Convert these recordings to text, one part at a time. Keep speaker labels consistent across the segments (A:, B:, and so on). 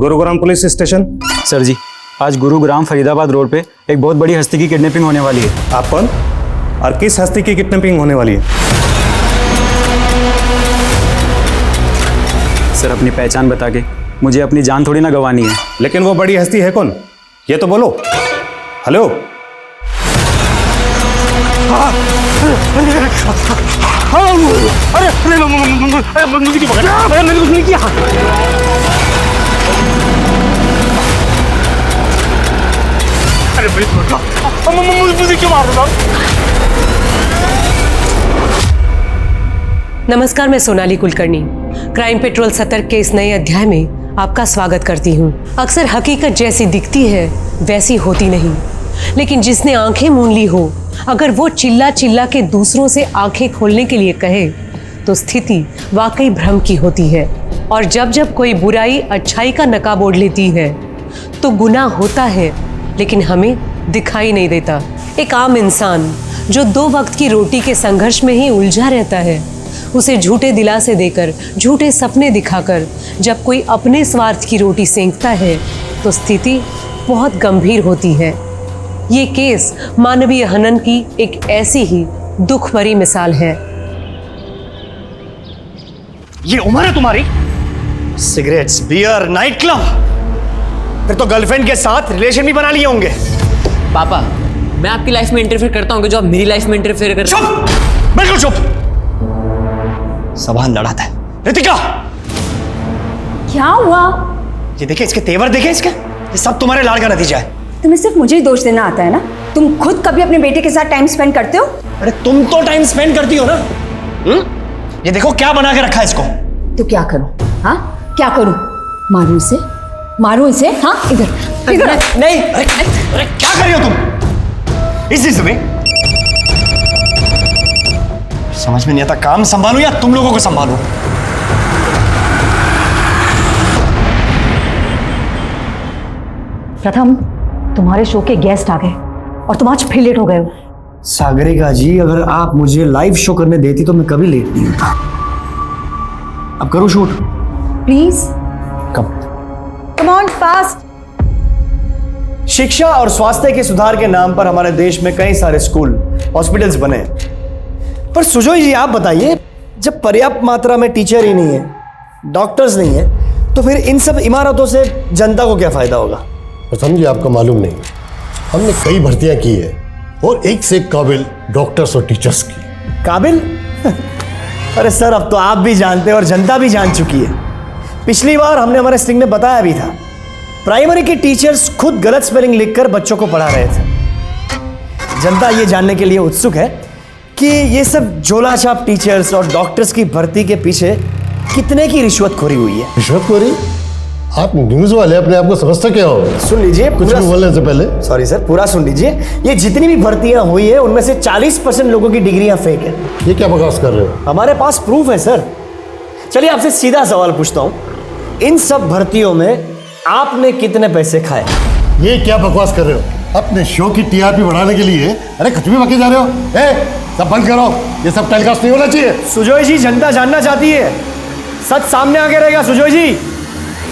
A: Gurugram police station.
B: Sir ji, आज Gurugram Faridabad road पे एक बहुत बड़ी हस्ती की किडनैपिंग होने वाली है।
A: आप कौन और किस हस्ती की किडनैपिंग होने वाली है?
B: सर, अपनी पहचान बता के मुझे अपनी जान थोड़ी ना गंवानी है।
A: लेकिन वो बड़ी हस्ती है कौन, ये तो बोलो। हेलो।
C: अरे मुझे क्यों पकड़ा? मैंने कुछ नहीं किया। अरे मुझे क्यों मार रहा?
D: नमस्कार, मैं सोनाली कुलकर्णी क्राइम पेट्रोल सतर्क के इस नए अध्याय में आपका स्वागत करती हूँ। अक्सर हकीकत जैसी दिखती है वैसी होती नहीं, लेकिन जिसने आंखें मूंद ली हो, अगर वो चिल्ला चिल्ला के दूसरों से आंखें खोलने के लिए कहे तो स्थिति वाकई भ्रम की होती है। और जब जब कोई बुराई अच्छाई का नकाब ओढ़ लेती है तो गुनाह होता है, लेकिन हमें दिखाई नहीं देता। एक आम इंसान जो 2 वक्त की रोटी के संघर्ष में ही उलझा रहता है, उसे झूठे दिलासे देकर, झूठे सपने दिखाकर जब कोई अपने स्वार्थ की रोटी सेंकता है तो स्थिति बहुत गंभीर होती है। ये केस मानवीय हनन की एक ऐसी ही दुख भरी मिसाल है।
C: ये उम्र है तुम्हारी? सिगरेट्स, बियर, नाइट क्लब, फिर तो गर्लफ्रेंड के साथ रिलेशन भी बना लिए होंगे।
E: पापा, मैं आपकी लाइफ में इंटरफेयर करता हूँ जो आप मेरी लाइफ में इंटरफेयर कर रहे हैं?
C: चुप, बिल्कुल चुप। सवाल लड़ाता है। रितिका,
F: क्या हुआ?
C: ये देखे, इसके तेवर देखे इसके, ये सब तुम्हारे लाड़ का नतीजा है।
F: तुम्हें सिर्फ मुझे ही दोष देना आता है ना? तुम खुद कभी अपने बेटे के साथ टाइम स्पेंड करते हो?
C: अरे तुम तो टाइम स्पेंड करती हो ना। ये देखो क्या बना के रखा है इसको।
F: तो क्या करूं? हाँ, क्या करूं? मारूं इसे? मारूं इसे? हाँ, इधर इधर।
C: नहीं, अरे क्या कर रही हो तुम इसी समय? समझ में नहीं आता, काम संभालूं या तुम लोगों को संभालूं?
F: प्रथम, तुम्हारे शो के गेस्ट आ गए और तुम आज फिर लेट हो गए हो।
C: सागरिका जी, अगर आप मुझे लाइव शो करने देती तो मैं कभी लेट नहीं होता। अब करूं शूट?
F: प्लीज
C: कब?
F: Come on, fast.
C: शिक्षा और स्वास्थ्य के सुधार के नाम पर हमारे देश में कई सारे स्कूल, हॉस्पिटल्स बने, पर सुजोय जी आप बताइए, जब पर्याप्त मात्रा में टीचर ही नहीं है, डॉक्टर्स नहीं है, तो फिर इन सब इमारतों से जनता को क्या फायदा होगा?
G: प्रथम जी, आपका मालूम नहीं, हमने कई भर्तियां की है और एक से एक काबिल डॉक्टर्स और टीचर्स की।
C: काबिल? अरे सर, अब तो आप भी जानते हैं और जनता भी जान चुकी है। पिछली बार हमने हमारे स्ट्रिंग में बताया भी था, प्राइमरी के टीचर्स खुद गलत स्पेलिंग लिखकर बच्चों को पढ़ा रहे थे। जनता ये जानने के लिए उत्सुक है कि ये सब झोलाछाप टीचर्स और डॉक्टर्स की भर्ती के पीछे कितने की रिश्वतखोरी हुई है।
G: रिश्वतखोरी? आप न्यूज वाले अपने आप को समझते क्या हो?
C: सुन लीजिए,
G: कुछ भी बोलने से पहले।
C: सॉरी सर, पूरा सुन लीजिए। ये जितनी भी भर्तियां हुई है उनमें से 40% लोगों की डिग्रियां फेक है।
G: ये क्या बकवास कर रहे हो?
C: हमारे पास प्रूफ है सर। चलिए आपसे सीधा सवाल पूछता हूं, इन सब भर्तियों में आपने कितने पैसे खाए?
G: ये क्या बकवास कर रहे हो? अपने शो की टीआरपी बढ़ाने के लिए अरे कुछ भी बके जा रहे हो। ए, सब बंद करो, ये सब टेलीकास्ट नहीं होना चाहिए।
C: सुजोय जी, जनता जानना चाहती है, सच सामने आके रहेगा। सुजोय जी।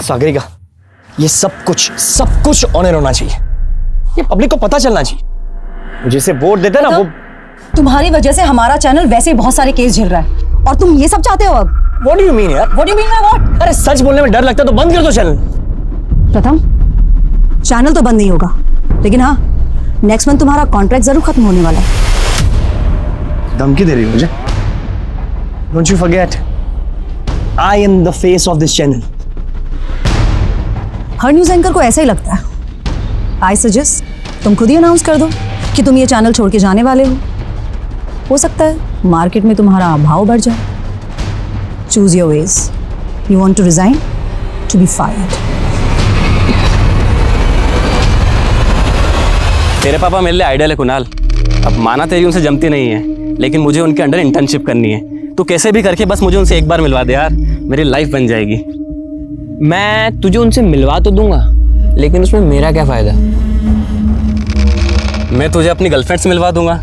C: सागरिका, ये सब कुछ ऑन एयर होना चाहिए, ये पब्लिक को पता चलना चाहिए। जिसे वोट देते ना वो।
F: तुम्हारी वजह से हमारा चैनल वैसे ही बहुत सारे केस झेल रहा है और तुम ये सब चाहते हो अब?
C: What do you mean यार?
F: What do you mean by what?
C: अरे सच बोलने में डर लगता है तो बंद कर दो चैनल।
F: प्रथम, चैनल तो बंद नहीं होगा, लेकिन हाँ, नेक्स्ट मंथ तुम्हारा कॉन्ट्रैक्ट जरूर खत्म होने वाला है।
C: धमकी दे रही हो मुझे? Don't you forget, I am the face of this channel.
F: Her news anchor को ऐसा ही लगता है। आई सजेस्ट तुम खुद ही अनाउंस कर दो कि तुम ये चैनल छोड़ के जाने वाले हो सकता है मार्केट में तुम्हारा भाव बढ़ जाए। Choose your ways. You want to resign, to be fired.
E: तेरे पापा मेरे लिए आइडियल है कुणाल। अब माना तेरी उनसे जमती नहीं है, लेकिन मुझे उनके अंडर इंटर्नशिप करनी है। तू कैसे भी करके बस मुझे उनसे एक बार मिलवा दे यार, मेरी लाइफ बन जाएगी।
H: मैं तुझे उनसे मिलवा तो दूंगा, लेकिन उसमें मेरा क्या फायदा?
E: मैं तुझे अपनी गर्लफ्रेंड से मिलवा दूंगा,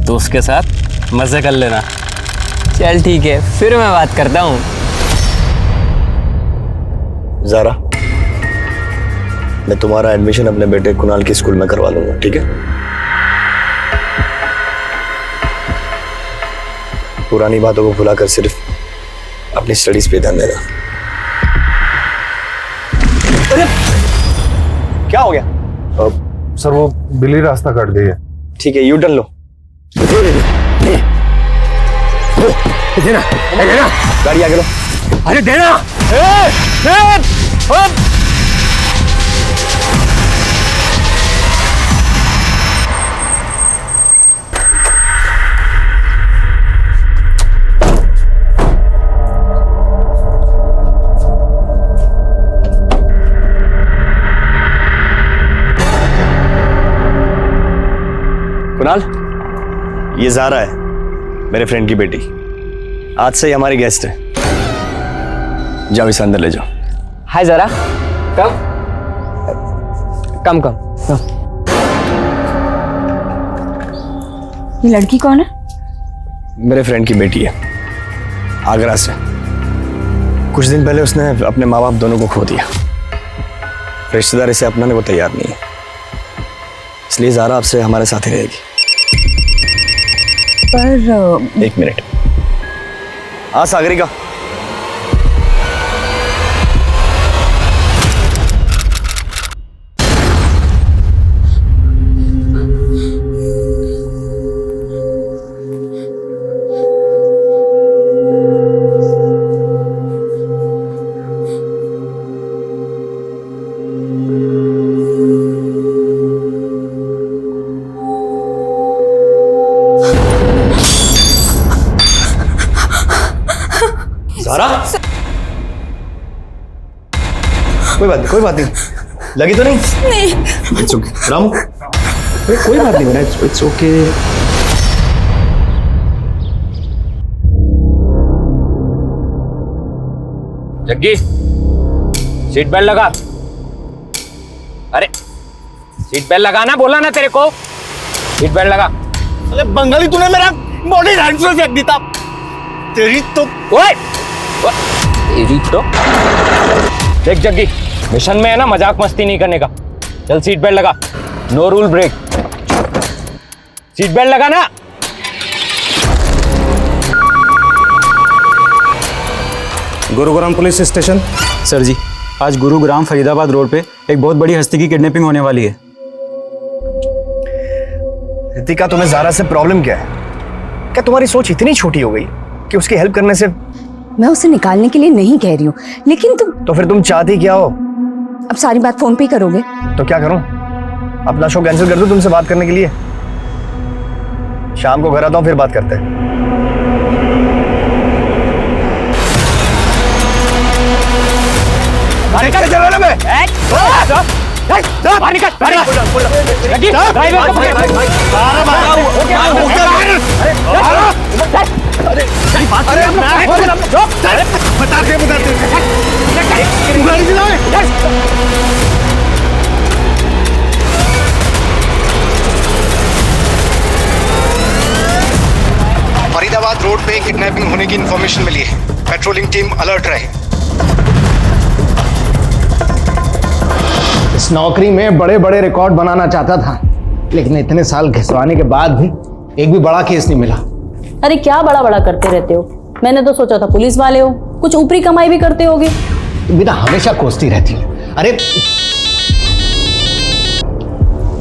E: तो उसके साथ मजे कर लेना।
H: चल ठीक है, फिर मैं बात करता हूँ।
C: ज़ारा, मैं तुम्हारा एडमिशन अपने बेटे कुणाल के स्कूल में करवा लूंगा, ठीक है? पुरानी बातों को भुलाकर सिर्फ अपनी स्टडीज पे ध्यान देना। अरे क्या हो गया?
I: सर वो बिल्ली रास्ता काट गई है।
C: ठीक है, यू टर्न लो। देना, देना, गाड़ी आगे लो। अरे देना। कुणाल, ये ज़ारा है, मेरे फ्रेंड की बेटी। आज से ही हमारी गेस्ट है। जाओ इसे अंदर ले जाओ।
H: हाय ज़ारा, कम।
F: ये लड़की कौन है?
C: मेरे फ्रेंड की बेटी है, आगरा से। कुछ दिन पहले उसने अपने माँ बाप दोनों को खो दिया। रिश्तेदार इसे अपनाने को तैयार नहीं है, इसलिए ज़ारा आपसे हमारे साथ ही रहेगी।
F: पर
C: एक मिनट। हाँ सागरिका, ज़ारा, कोई बात नहीं, लगी तो नहीं? नहीं। इट्स ओके रामू, कोई बात नहीं बेटा, it's okay.
H: Jaggi, seat belt लगा। अरे सीट बेल्ट लगाना बोला ना तेरे को, सीट बेल्ट लगा।
C: अरे बंगाली, तूने मेरा बॉडी हैंड से फेंक दिया। तेरी तो
H: ओए, तेरी तो देख जग्गी, मिशन में है ना मजाक मस्ती नहीं करने का। चल सीट बेल्ट लगा, no rule break. Seat belt लगा ना।
A: Gurugram police station.
B: Sir ji, आज गुरुग्राम फरीदाबाद रोड पे एक बहुत बड़ी हस्ती की किडनैपिंग होने वाली है।
C: रितिका, तुम्हें ज़ारा से प्रॉब्लम क्या है? क्या तुम्हारी सोच इतनी छोटी हो गई कि उसकी हेल्प करने से?
F: मैं उसे निकालने के लिए नहीं कह रही हूँ, लेकिन तुम
C: तो फिर तुम चाहती क्या हो?
F: अब सारी बात फोन पे ही करोगे?
C: तो क्या करूं? अपना शो कैंसिल कर दूं तुमसे बात करने के लिए? शाम को घर आता हूं, फिर बात करते हैं।
J: फरीदाबाद रोड पे किडनैपिंग होने की इंफॉर्मेशन मिली है। पेट्रोलिंग टीम अलर्ट रहे।
K: इस नौकरी में बड़े बड़े रिकॉर्ड बनाना चाहता था, लेकिन इतने साल घिसवाने के बाद भी एक भी बड़ा केस नहीं मिला।
L: अरे क्या बड़ा बड़ा करते रहते हो? मैंने तो सोचा था पुलिस वाले हो, कुछ ऊपरी कमाई भी करते होगे।
K: बिना हमेशा कोसती रहती है। अरे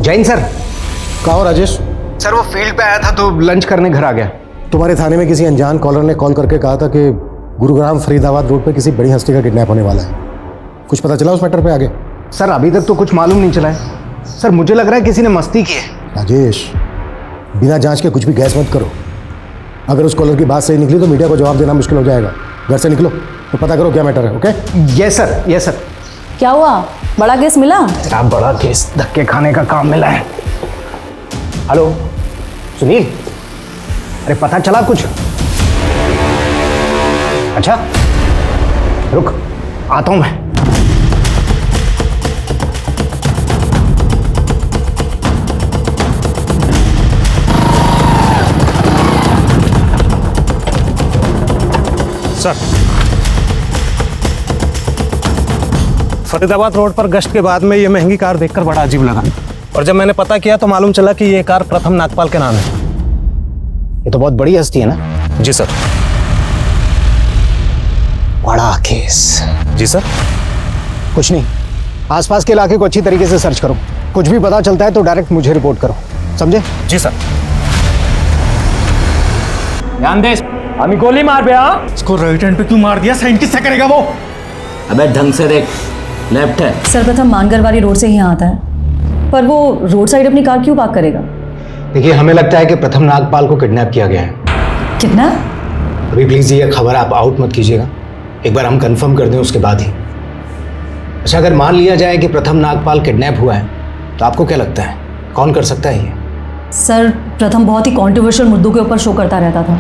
K: जैन सर।
G: कहो राजेश।
K: सर वो फील्ड पे आया था तो लंच करने घर आ गया।
G: तुम्हारे थाने में किसी अनजान कॉलर ने कॉल करके कहा था कि गुरुग्राम फरीदाबाद रोड पे किसी बड़ी हस्ती का किडनैप होने वाला है। कुछ पता चला उस मैटर पे आगे?
K: सर अभी तक तो कुछ मालूम नहीं चला है। सर मुझे लग रहा है किसी ने मस्ती की है।
G: राजेश, बिना जांच के कुछ भी गैस मत करो। अगर उस कॉलर की बात सही निकली तो मीडिया को जवाब देना मुश्किल हो जाएगा। घर से निकलो तो पता करो क्या मैटर है। Okay?
K: Yes sir, yes sir.
L: क्या हुआ, बड़ा केस मिला?
K: तेरा बड़ा केस धक्के खाने का काम मिला है। हेलो सुनील, अरे पता चला कुछ? अच्छा रुक, आता हूं मैं।
A: सर, फरीदाबाद रोड पर गश्त के बाद में ये महंगी कार देखकर बड़ा अजीब लगा, और जब मैंने पता किया तो मालूम चला कि ये कार प्रथम नागपाल के नाम है।
K: ये तो बहुत बड़ी हस्ती है ना?
A: जी सर।
K: बड़ा केस।
A: जी सर।
K: कुछ नहीं, आसपास के इलाके को अच्छी तरीके से सर्च करो, कुछ भी पता चलता है तो डायरेक्ट मुझे रिपोर्ट करो, समझे?
A: जी सर।
H: ध्यान दे, हमें गोली मार बे। हाँ,
C: इसको राइट हैंड पे क्यों मार दिया? साइन किससे करेगा वो?
H: अबे ढंग से देख, लेफ्ट है।
F: सर प्रथम मानगर वाली रोड से ही आता है, पर वो रोड साइड अपनी कार क्यों पार्क करेगा?
K: देखिए, हमें लगता है कि प्रथम नागपाल को किडनैप किया गया है।
F: कितना?
K: अभी प्लीज ये खबर आप आउट मत कीजिएगा, एक बार हम कंफर्म कर दें उसके बाद ही। अच्छा, अगर मान लिया जाए कि प्रथम नागपाल किडनैप हुआ है तो आपको क्या लगता है कौन कर सकता है ये?
F: सर प्रथम बहुत ही कॉन्ट्रोवर्शियल मुद्दों के ऊपर शो करता रहता था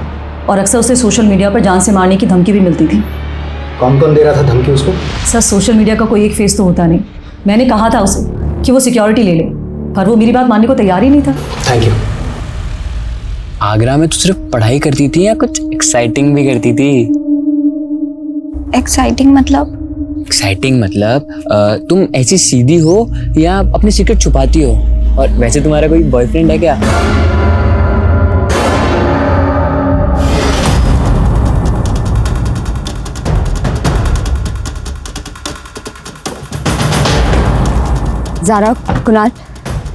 F: और अक्सर उसे सोशल मीडिया पर जान से मारने की धमकी भी मिलती थी।
K: कौन कौन दे रहा था धमकी उसको?
F: सर सोशल मीडिया का कोई एक फेस तो होता नहीं। मैंने कहा था उसे कि वो सिक्योरिटी ले ले, पर वो मेरी बात मानने को तैयार ही नहीं था।
K: Thank you.
M: आगरा में तो सिर्फ पढ़ाई करती थी या कुछ एक्साइटिंग भी करती थी?
N: एक्साइटिंग मतलब?
M: एक्साइटिंग मतलब तुम ऐसी सीधी हो या अपनी सीक्रेट छुपाती हो? और वैसे तुम्हारा कोई बॉयफ्रेंड है क्या?
N: ज़ारा, कुणाल,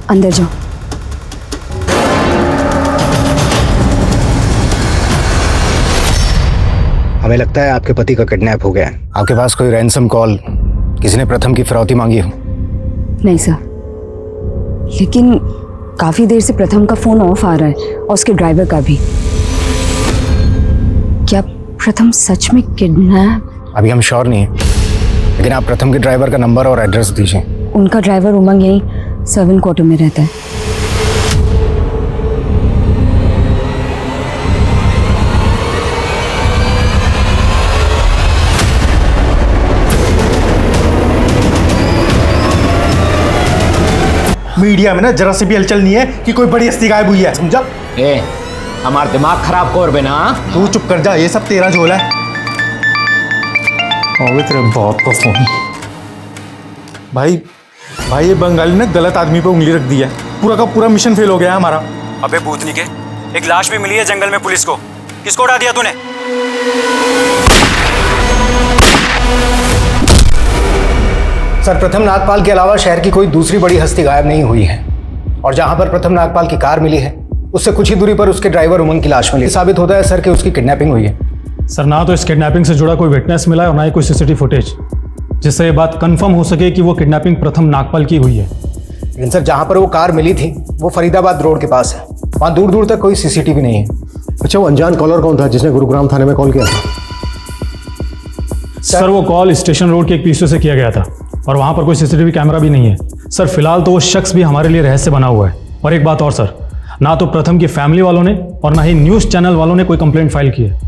N: अंदर जाओ।
K: हमें लगता है आपके पति का किडनैप हो गया है। आपके पास कोई रैंसम कॉल, किसी ने प्रथम की फिरौती मांगी हो?
N: नहीं सर, लेकिन काफी देर से प्रथम का फोन ऑफ आ रहा है और उसके ड्राइवर का भी। क्या प्रथम सच में किडनैप?
K: अभी हम श्योर नहीं है, लेकिन आप प्रथम के ड्राइवर का नंबर और एड्रेस दीजिए।
N: उनका ड्राइवर उमंग यहीं सर्वेंट क्वार्टर में रहता है।
C: मीडिया में ना जरा से भी हलचल नहीं है कि कोई बड़ी हस्ती गायब हुई है, समझा?
H: ए, हमारा दिमाग खराब कर बे ना।
C: तू चुप कर जा, ये सब तेरा झोल है। तेरे बहुत का फोन। भाई ये बंगाली ने गलत आदमी पे उंगली रख दी है, पूरा का पूरा मिशन फेल हो गया है हमारा।
B: अबे भूतनी के, एक लाश भी मिली है जंगल में पुलिस को। किसको उड़ा दिया तूने?
K: सर, प्रथम नागपाल के अलावा शहर की कोई दूसरी बड़ी हस्ती गायब नहीं हुई है, और जहां पर प्रथम नागपाल की कार मिली है उससे कुछ ही दूरी पर उसके ड्राइवर उमंग की लाश मिली। साबित होता है सर कि उसकी किडनैपिंग हुई है।
O: सर, ना तो इस किडनैपिंग से जुड़ा कोई विटनेस मिला है और ना ही कोई सीसीटीवी फुटेज जिससे ये बात कंफर्म हो सके कि वो किडनैपिंग प्रथम नागपाल की हुई है।
K: लेकिन सर, जहां पर वो कार मिली थी वो फरीदाबाद रोड के पास है, वहां दूर दूर तक कोई सीसीटीवी नहीं है।
G: अच्छा, वो अनजान कॉलर कौन था जिसने गुरुग्राम थाने में कॉल किया था?
O: सर, वो कॉल स्टेशन रोड के एक पीसीओ से किया गया था और वहां पर कोई सीसीटीवी कैमरा भी नहीं है। सर, फिलहाल तो वो शख्स भी हमारे लिए रहस्य बना हुआ है। और एक बात और सर, ना तो प्रथम की फैमिली वालों ने और ना ही न्यूज़ चैनल वालों ने कोई कंप्लेंट फाइल की है।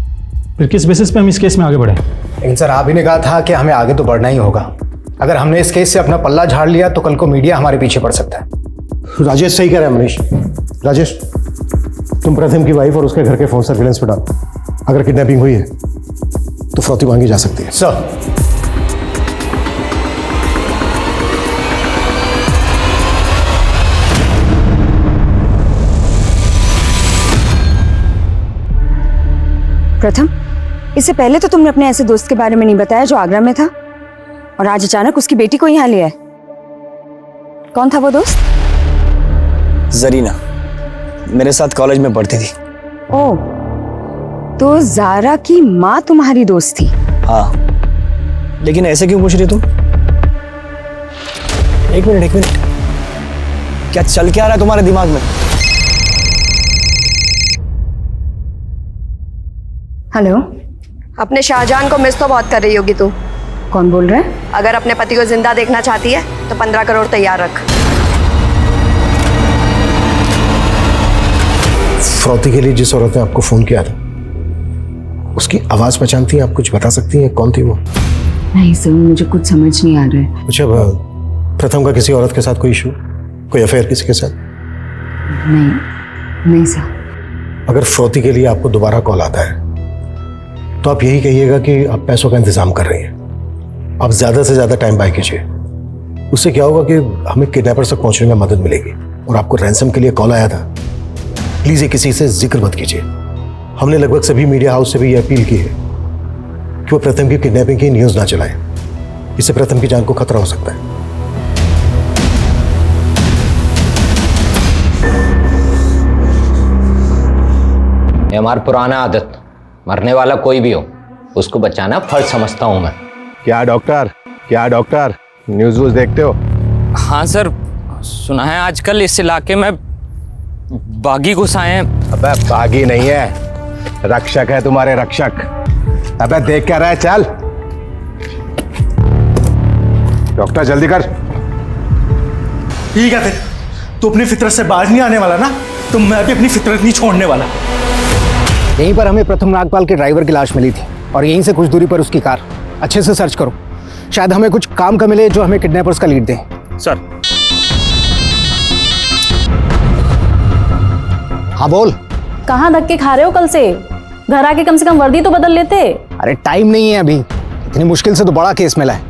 O: फिर किस बेसिस पे हम इस केस में आगे बढ़े?
K: लेकिन सर, आप ही ने कहा था कि हमें आगे तो बढ़ना ही होगा। अगर हमने इस केस से अपना पल्ला झाड़ लिया तो कल को मीडिया हमारे पीछे पड़ सकता है।
G: राजेश सही कह रहा है मनीष। राजेश, तुम प्रथम की वाइफ और उसके घर के फोन सर्विलेंस पे डालो। अगर किडनैपिंग हुई है तो फिरौती मांगी जा सकती है।
K: सर,
N: प्रथम, इससे पहले तो तुमने अपने ऐसे दोस्त के बारे में नहीं बताया जो आगरा में था, और आज अचानक उसकी बेटी को यहाँ लिया है। कौन था वो दोस्त?
B: जरीना, मेरे साथ कॉलेज में पढ़ती थी।
N: ओह, तो ज़ारा की माँ तुम्हारी दोस्त थी?
B: हाँ, लेकिन ऐसे क्यों पूछ रही तुम? एक मिनट, क्या चल क्या रहा है तुम्हारे दिमाग में?
N: हेलो,
P: अपने शाहजहान को मिस तो बहुत कर रही होगी तू।
N: कौन बोल रहा है?
P: अगर अपने पति को जिंदा देखना चाहती है तो 15 करोड़ तैयार रख।
G: फिरौती के लिए जिस औरत ने आपको फोन किया था उसकी आवाज पहचानती हैं आप? कुछ बता सकती हैं कौन थी वो?
N: नहीं सर, मुझे कुछ समझ नहीं आ रहा है।
G: अच्छा, प्रथम का किसी औरत के साथ कोई इशू, कोई अफेयर किसी के साथ?
N: नहीं सर।
G: अगर फिरौती के लिए आपको दोबारा कॉल आता है तो आप यही कहिएगा कि आप पैसों का इंतजाम कर रही हैं। आप ज्यादा से ज्यादा टाइम बाय कीजिए, उससे क्या होगा कि हमें किडनैपर्स तक पहुंचने में मदद मिलेगी। और आपको रैंसम के लिए कॉल आया था, प्लीज ये किसी से जिक्र मत कीजिए। हमने लगभग सभी मीडिया हाउस से भी ये अपील की है कि वो प्रथम की किडनैपिंग की न्यूज ना चलाएं। इससे प्रथम की जान को खतरा हो सकता है।
H: ये हमारी पुराना आदत, मरने वाला कोई भी हो उसको बचाना फर्ज समझता हूं मैं।
I: क्या डॉक्टर न्यूज़ वूज़ देखते हो?
M: हाँ सर, सुना है आजकल इस इलाके में बागी घुस आए हैं।
I: अबे बागी नहीं है, रक्षक है तुम्हारे रक्षक। अबे देख क्या रहा है, चल। डॉक्टर जल्दी कर।
C: ठीक है, फिर तू अपनी फितरत से बाज नहीं आने वाला ना, तो मैं भी अपनी फितरत नहीं छोड़ने वाला।
K: यहीं पर हमें प्रथम नागपाल के ड्राइवर की लाश मिली थी और यहीं से कुछ दूरी पर उसकी कार। अच्छे से सर्च करो, शायद हमें कुछ काम का मिले जो हमें किडनैपर्स का लीड दे।
O: सर।
K: हाँ बोल।
L: कहाँ धक्के खा रहे हो कल से? घर आके कम से कम वर्दी तो बदल लेते।
K: अरे टाइम नहीं है अभी, इतनी मुश्किल से तो बड़ा केस मिला है।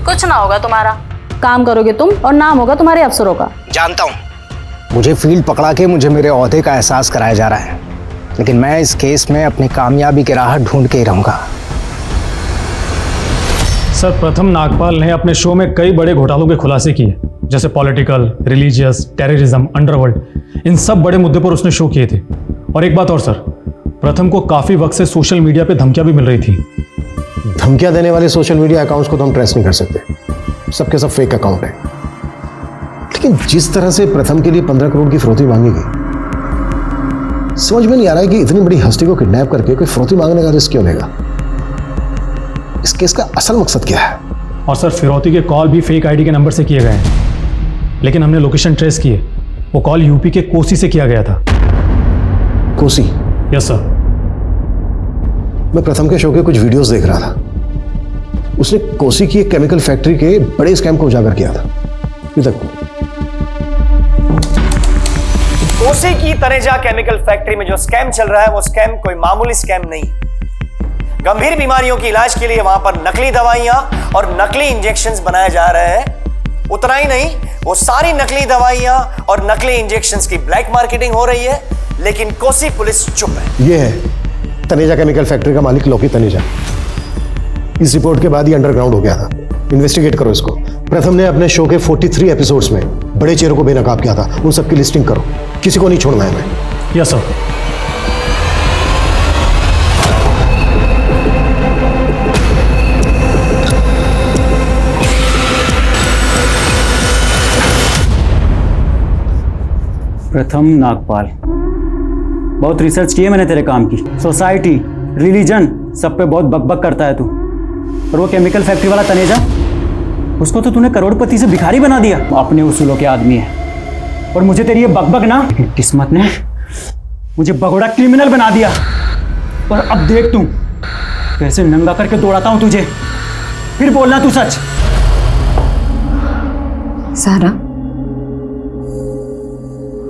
L: कुछ ना होगा तुम्हारा, काम करोगे तुम और नाम होगा तुम्हारे अफसरों का।
K: जानता हूँ, मुझे फील्ड पकड़ा के मुझे मेरे ओहदे का एहसास कराया जा रहा है, लेकिन मैं इस केस में अपनी कामयाबी की राह ढूंढ के ही रहूंगा।
O: सर, प्रथम नागपाल ने अपने शो में कई बड़े घोटालों के खुलासे किए, जैसे पॉलिटिकल, रिलीजियस, टेररिज्म, अंडरवर्ल्ड। इन सब बड़े मुद्दे पर उसने शो किए थे। और एक बात और सर, प्रथम को काफी वक्त से सोशल मीडिया पे धमकियां भी मिल रही थी।
G: धमकियां देने वाले सोशल मीडिया अकाउंट्स को तो हम ट्रेस नहीं कर सकते, सबके सब फेक अकाउंट है। लेकिन जिस तरह से प्रथम के लिए 15 करोड़ की फिरौती मांगी गई, समझ में नहीं आ रहा है कि इतनी बड़ी हस्ती को किडनैप करके कोई फिरौती मांगने का रिस्क क्यों लेगा। इस केस का असल मकसद क्या है?
O: और सर, फिरौती के कॉल भी फेक आईडी के नंबर से किए गए हैं, लेकिन हमने लोकेशन ट्रेस किए। वो कॉल यूपी के कोसी से किया गया था।
G: कोसी?
O: Yes sir.
G: मैं प्रथम के शो के कुछ वीडियोस देख रहा था, उसने कोसी की एक केमिकल फैक्ट्री के बड़े स्कैम को उजागर किया था।
C: कोसी की तनेजा केमिकल फैक्ट्री में जो स्कैम चल रहा है, वो स्कैम कोई मामूली स्कैम नहीं। गंभीर बीमारियों की इलाज के लिए वहां पर नकली दवाइयां और नकली इंजेक्शंस बनाए जा रहे हैं। उतना ही नहीं, वो सारी नकली दवाइयां और नकली इंजेक्शंस की ब्लैक मार्केटिंग हो रही है, लेकिन कोसी पुलिस चुप है।
G: ये है तनेजा केमिकल फैक्ट्री का मालिक लोकी तनेजा। इस रिपोर्ट के बाद ही अंडरग्राउंड हो गया था। इन्वेस्टिगेट करो इसको। प्रथम ने अपने शो के 43 एपिसोड्स में बड़े चेहरों को बेनकाब किया था, उन सबकी लिस्टिंग करो, किसी को नहीं छोड़ना है। मैं
O: यस सर।
B: प्रथम नागपाल, बहुत रिसर्च की है मैंने तेरे काम की। सोसाइटी, रिलीजन, सब पे बहुत बकबक करता है तू। और वो केमिकल फैक्ट्री वाला तनेजा, उसको तो तूने करोड़पति से भिखारी बना दिया। अपने उसूलों के आदमी है, और मुझे तेरी ये बकबक ना, किस्मत ने मुझे बगोड़ा क्रिमिनल बना दिया। और अब देख तू कैसे नंगा करके दौड़ाता हूं तुझे। फिर बोलना तू सच।
N: सारा,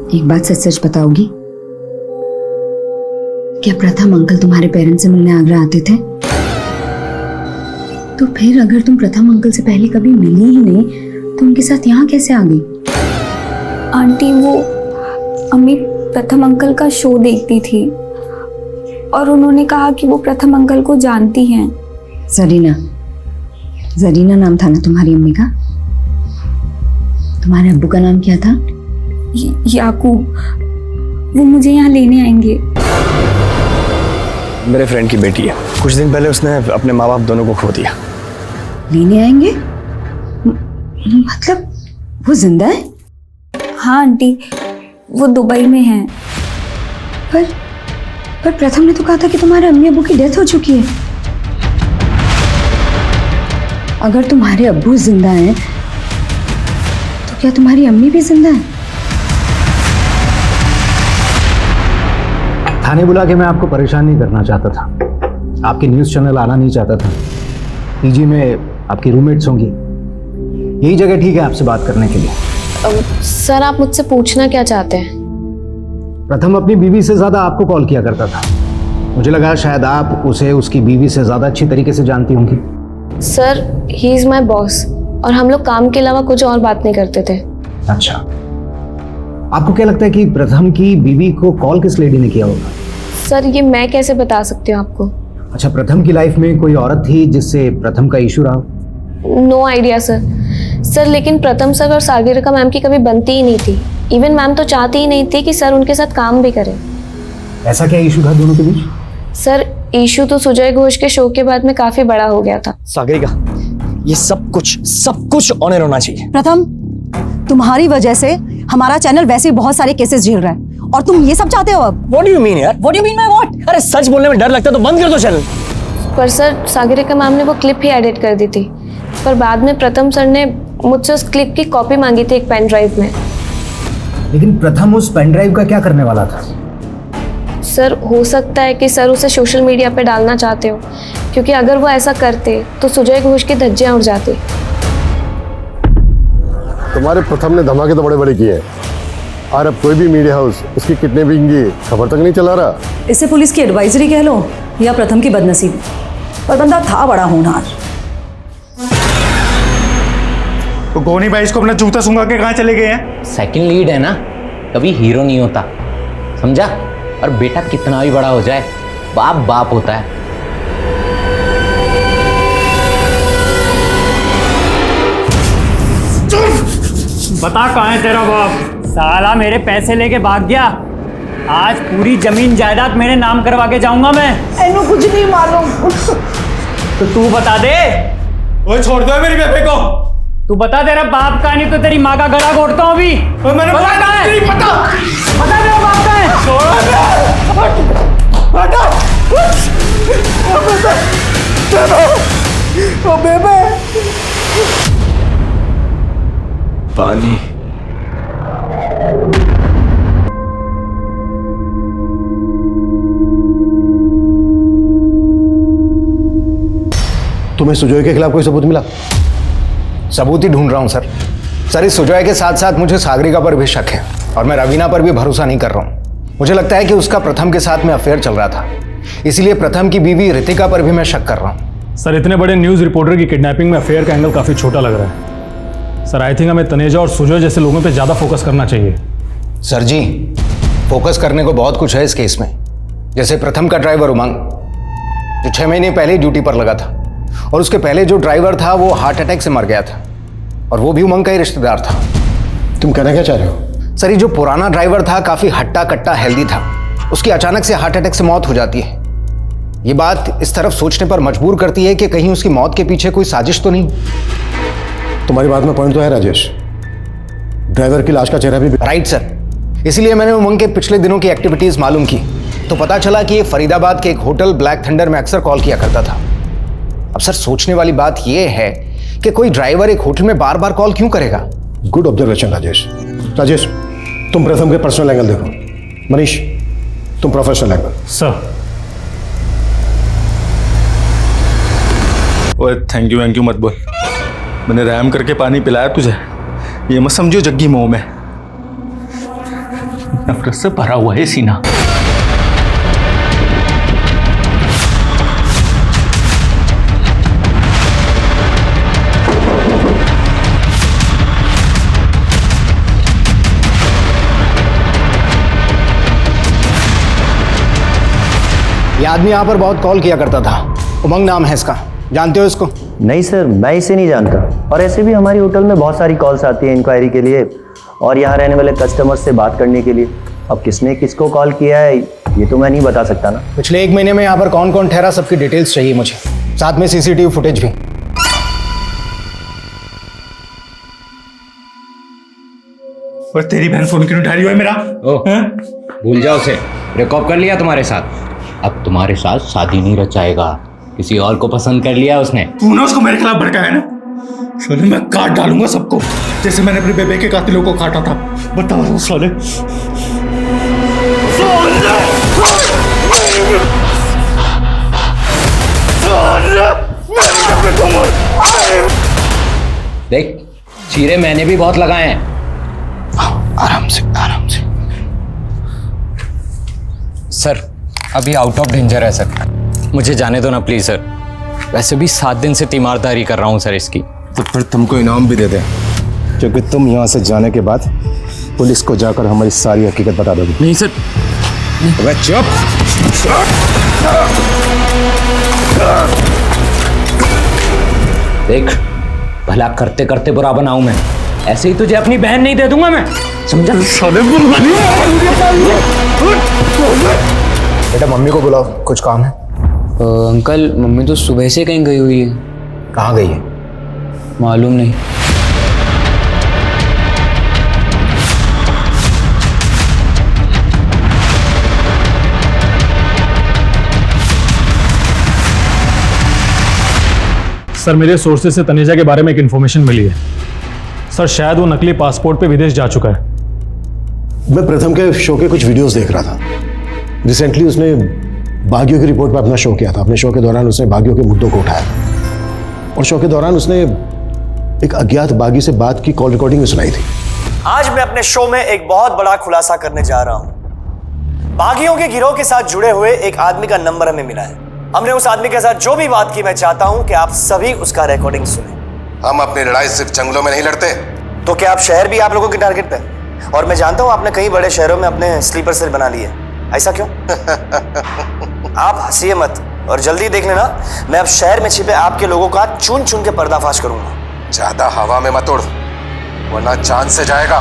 N: एक बात सच सच बताओगी? क्या प्रथम अंकल तुम्हारे पेरेंट्स से मिलने आगरा आते थे? तो फिर अगर तुम प्रथम अंकल से पहले कभी मिली ही नहीं, तो उनके साथ यहाँ कैसे आ गई?
Q: आंटी, वो अम्मी प्रथम अंकल का शो देखती थी और उन्होंने कहा कि वो प्रथम अंकल को जानती हैं।
N: जरीना, जरीना नाम था ना तुम्हारी अम्मी का? तुम्हारे अब्बू का नाम क्या था?
Q: याकूब। वो मुझे यहाँ लेने आएंगे।
C: मेरे फ्रेंड की बेटी है। कुछ दिन पहले उसने अपने माँ बाप दोनों को खो दिया।
N: लेने आएंगे? मतलब वो जिंदा है?
Q: हाँ आंटी, वो दुबई में है।
N: पर प्रथम ने तो कहा था कि तुम्हारे अम्मी अब्बू की डेथ हो चुकी है। अगर तुम्हारे अब्बू जिंदा हैं, तो क्या तुम्हारी अम्मी भी जिंदा है?
K: थाने बुला के मैं आपको परेशान नहीं करना चाहता था। आपके न्यूज़ चैनल आना नहीं चाहता था। पीजी में आपकी रूममेट्स होंगी, यही जगह ठीक है आपसे बात करने के लिए।
R: सर, आप मुझसे पूछना क्या चाहते हैं?
K: प्रथम अपनी बीवी से ज़्यादा आपको कॉल किया करता था। मुझे लगा शायद आप उसे उसकी बीवी से ज़्यादा अच्छी तरीके से जानती होंगी।
R: Sir, he is my boss. और हम लोग काम के अलावा कुछ और बात नहीं करते थे।
K: अच्छा, आपको क्या लगता है कि प्रथम की बीवी को कॉल किस लेडी ने किया होगा?
R: सर ये मैं कैसे बता सकती हूँ आपको?
K: अच्छा, प्रथम की लाइफ में कोई औरत थी जिससे प्रथम का इशू रहा?
R: नो आइडिया सर, लेकिन प्रथम सर और सागरिका मैम की कभी बनती ही नहीं थी। इवन मैम तो चाहती ही नहीं थी कि सर उनके साथ काम भी करें।
K: ऐसा क्या इशू था दोनों के बीच?
R: सर इशू तो सुजय घोष के शो के बाद में काफी बड़ा हो गया था।
C: सागरिका, ये सब कुछ ऑनर होना चाहिए।
F: प्रथम, तुम्हारी वजह से हमारा चैनल वैसे ही बहुत सारे केसेस झेल रहा है और तुम ये सब चाहते हो अब?
C: What do you mean यार? What do you mean by what? अरे सच बोलने में डर लगता है तो बंद कर दो चैनल।
R: पर सर सागरिका मैम ने वो क्लिप ही एडिट कर दी थी, पर बाद में प्रथम सर ने मुझसे उस क्लिप की कॉपी मांगी थी एक पेन ड्राइव में।
K: लेकिन प्रथम उस पेन ड्राइव का क्या करने वाला था?
R: सर हो सकता है कि सर उसे सोशल मीडिया पे डालना चाहते हो, क्योंकि अगर वो ऐसा करते तो सुजय घोष की धज्जियां उड़ जाती।
I: तुम्हारे प्रथम ने धमाके तो बड़े बड़े किए हैं, और अब कोई भी मीडिया हाउस उसकी किडनैपिंग की खबर तक नहीं चला रहा।
F: इसे पुलिस की एडवाइजरी कह लो या प्रथम की बदनसीबी, पर बंदा था बड़ा होनहार।
S: तो गोनी भाई इसको अपना जूता सूंघा के कहाँ चले गए हैं?
H: सेकंड लीड है ना, कभी हीरो नहीं होता, समझा? और बेटा कितना भी बड़ा हो जाए, बाप बाप होता है।
B: बता कहाँ है तेरा बाप? साला मेरे पैसे लेके भाग गया। आज पूरी जमीन जायदाद मेरे नाम करवा के जाऊंगा मैं।
C: इनको कुछ नहीं मालूम।
B: तो तू बता दे।
S: ओए छोड़ दो मेरी बेबे को।
B: तू बता तेरा बाप का, नहीं तो तेरी माँ का गला घोटता हूँ अभी।
S: मैंने
B: बता कहाँ है?
S: नहीं पता।
B: बता तेरा बाप कहाँ है?
C: ओ बेबे।
S: पानी।
G: तुम्हें सुजय के खिलाफ कोई सबूत मिला?
K: सबूत ही ढूंढ रहा हूं सर, इस सुजय के साथ साथ मुझे सागरिका पर भी शक है और मैं रवीना पर भी भरोसा नहीं कर रहा हूं। मुझे लगता है कि उसका प्रथम के साथ में अफेयर चल रहा था, इसलिए प्रथम की बीवी रितिका पर भी मैं शक कर रहा हूं।
O: सर इतने बड़े न्यूज़ रिपोर्टर की किडनैपिंग में अफेयर का एंगल काफ़ी छोटा लग रहा है। सर आई थिंक हमें तनेजा और सुजय जैसे लोगों पे ज़्यादा फोकस करना चाहिए।
K: सर जी, फोकस करने को बहुत कुछ है इस केस में, जैसे प्रथम का ड्राइवर उमंग जो 6 महीने पहले ही ड्यूटी पर लगा था, और उसके पहले जो ड्राइवर था वो हार्ट अटैक से मर गया था, और वो भी उमंग का ही रिश्तेदार था।
G: तुम कहना क्या चाह रहे हो?
K: सर ये जो पुराना ड्राइवर था काफी हट्टा कट्टा हेल्दी था, उसकी अचानक से हार्ट अटैक से मौत हो जाती है। ये बात इस तरफ सोचने पर मजबूर करती है कि कहीं उसकी मौत के पीछे कोई साजिश तो नहीं।
G: तुम्हारी बात में पॉइंट तो है राजेश, ड्राइवर की लाश का चेहरा भी
K: राइट सर, इसीलिए मैंने उमंग के पिछले दिनों की एक्टिविटीज मालूम की तो पता चला कि ये फरीदाबाद के एक होटल ब्लैक थंडर में अक्सर कॉल किया करता था। अब सर सोचने वाली बात यह है कि कोई ड्राइवर एक होटल में बार बार कॉल क्यों करेगा?
G: Good observation Rajesh. राजेश तुम प्रथम के पर्सनल एंगल देखो, मनीष तुम प्रोफेशनल एंगल।
O: सर
S: ओए थैंक यू मत बोल, मैंने रैम करके पानी पिलाया तुझे, ये मत समझो जग्गी मुंह में। नफरत से भरा हुआ है सीना।
K: ये आदमी यहाँ पर बहुत कॉल किया करता था, उमंग नाम है इसका, जानते हो इसको?
T: नहीं सर, मैं इसे नहीं जानता, और ऐसे भी हमारी होटल में बहुत सारी कॉल्स आती हैं इंक्वायरी के लिए और यहाँ रहने वाले कस्टमर्स से बात करने के लिए। अब किसने किसको कॉल किया है ये तो मैं नहीं बता सकता ना।
K: पिछले 1 महीने में यहाँ पर कौन कौन ठहरा सबकी डिटेल्स चाहिए मुझे, साथ में सीसीटीवी फुटेज भी।
S: और तेरी बहन फोन क्यों उठा रही है मेरा?
H: भूल जाओ उसे, ब्रेकअप कर लिया तुम्हारे साथ, अब तुम्हारे साथ शादी नहीं रचाएगा, किसी और को पसंद कर लिया उसने।
S: तूने उसको मेरे खिलाफ भड़काया ना, साले मैं काट डालूंगा सबको, जैसे मैंने अपने बेबे के कातिलों को काटा था। बताओ साले।
H: देख चीरे मैंने भी बहुत लगाए हैं।
K: आराम से आराम से।
H: सर अभी आउट ऑफ डेंजर है सर, मुझे जाने दो ना प्लीज सर। वैसे भी 7 दिन से तीमारदारी कर रहा हूँ सर इसकी।
I: तो फिर तुमको इनाम भी दे दें, क्योंकि तुम यहाँ से जाने के बाद पुलिस को जाकर हमारी सारी हकीकत बता दोगे।
M: नहीं सर।
I: अबे चुप।
H: देख, भला करते करते बुरा बनाऊं मैं, ऐसे ही तुझे अपनी बहन नहीं दे दूंगा मैं, समझा?
K: बेटा मम्मी को बुलाओ, कुछ काम है।
M: अंकल मम्मी तो सुबह से कहीं गई हुई है।
K: कहाँ गई है?
M: मालूम नहीं।
O: सर मेरे सोर्सेज से तनेजा के बारे में एक इन्फॉर्मेशन मिली है। सर शायद वो नकली पासपोर्ट पे विदेश जा चुका है।
G: मैं प्रथम के शो के कुछ वीडियोस देख रहा था। रिसेंटली उसने बागियों की रिपोर्ट पर अपना शो किया था। अपने शो के दौरान उसने बागियों के मुद्दों को उठाया और शो के दौरान उसने एक अज्ञात बागी से बात की कॉल रिकॉर्डिंग भी सुनाई थी।
C: आज मैं अपने शो में एक बहुत बड़ा खुलासा करने जा रहा हूं। बागियों के गिरोह के साथ जुड़े हुए एक आदमी का नंबर हमें मिला है। हमने उस आदमी के साथ जो भी बात की, मैं चाहता हूं कि आप सभी उसका रिकॉर्डिंग सुने।
I: हम अपनी लड़ाई सिर्फ जंगलों में नहीं लड़ते।
C: तो क्या आप शहर भी आप लोगों के टारगेट पे? और मैं जानता हूं आपने कई बड़े शहरों में अपने स्लीपर सेल बना लिए, ऐसा क्यों? आप हंसिए मत और जल्दी देख लेना, मैं अब शहर में छिपे आपके लोगों का चुन चुन के पर्दाफाश करूंगा।
I: ज्यादा हवा में मत उड़, वरना जान से जाएगा।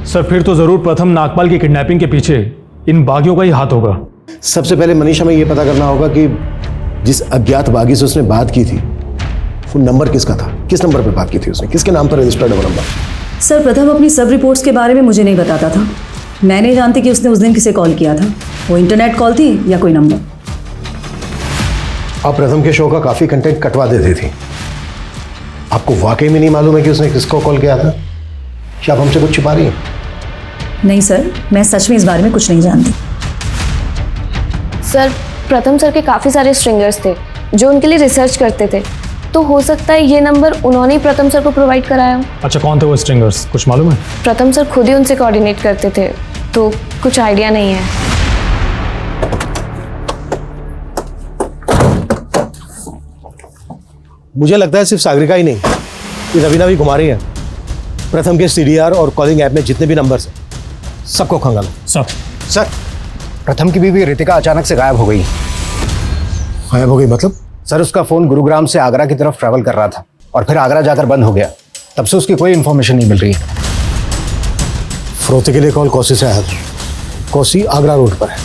O: सर फिर तो जरूर प्रथम नागपाल की किडनैपिंग के पीछे इन बागियों का ही हाथ होगा।
G: सबसे पहले मनीष हमें यह पता करना होगा कि जिस अज्ञात बागी से उसने बात की थी वो नंबर किसका था, किस नंबर पर बात की थी उसने, किसके नाम पर रजिस्टर्ड है वो नंबर।
F: सर प्रथम अपनी सब रिपोर्ट्स के बारे में मुझे नहीं बताता था। मैं नहीं जानती कि उसने उस दिन किसे कॉल किया था, वो इंटरनेट कॉल थी या कोई नंबर।
G: आप प्रथम के शो का काफी कंटेंट कटवा देती थी। आपको वाकई में नहीं मालूम है कि उसने किसको कॉल किया था? क्या आप हमसे कुछ छिपा रही हैं?
F: नहीं सर, मैं सच में इस बारे में कुछ नहीं जानती।
R: सर प्रथम सर के काफ़ी सारे स्ट्रिंगर्स थे जो उनके लिए रिसर्च करते थे, तो हो सकता है ये नंबर उन्होंने ही प्रथम सर को प्रोवाइड कराया हो।
O: अच्छा कौन थे वो स्ट्रिंगर्स, कुछ मालूम है?
R: प्रथम सर खुद ही उनसे कोऑर्डिनेट करते थे, तो कुछ आइडिया नहीं है।
G: मुझे लगता है सिर्फ सागरिका ही नहीं, ये रवीना भी घुमा रही है। प्रथम के सीडीआर और कॉलिंग ऐप में जितने भी नंबर्स हैं सबको खंगालो।
K: सर प्रथम की बीवी रितिका अचानक से गायब हो गई।
G: गायब हो गई मतलब?
K: सर उसका फोन गुरुग्राम से आगरा की तरफ ट्रैवल कर रहा था और फिर आगरा जाकर बंद हो गया। तब से उसकी कोई इंफॉर्मेशन नहीं मिल रही है।
G: फरोती के लिए कॉल कोसी से आया था। कोसी आगरा रोड पर है।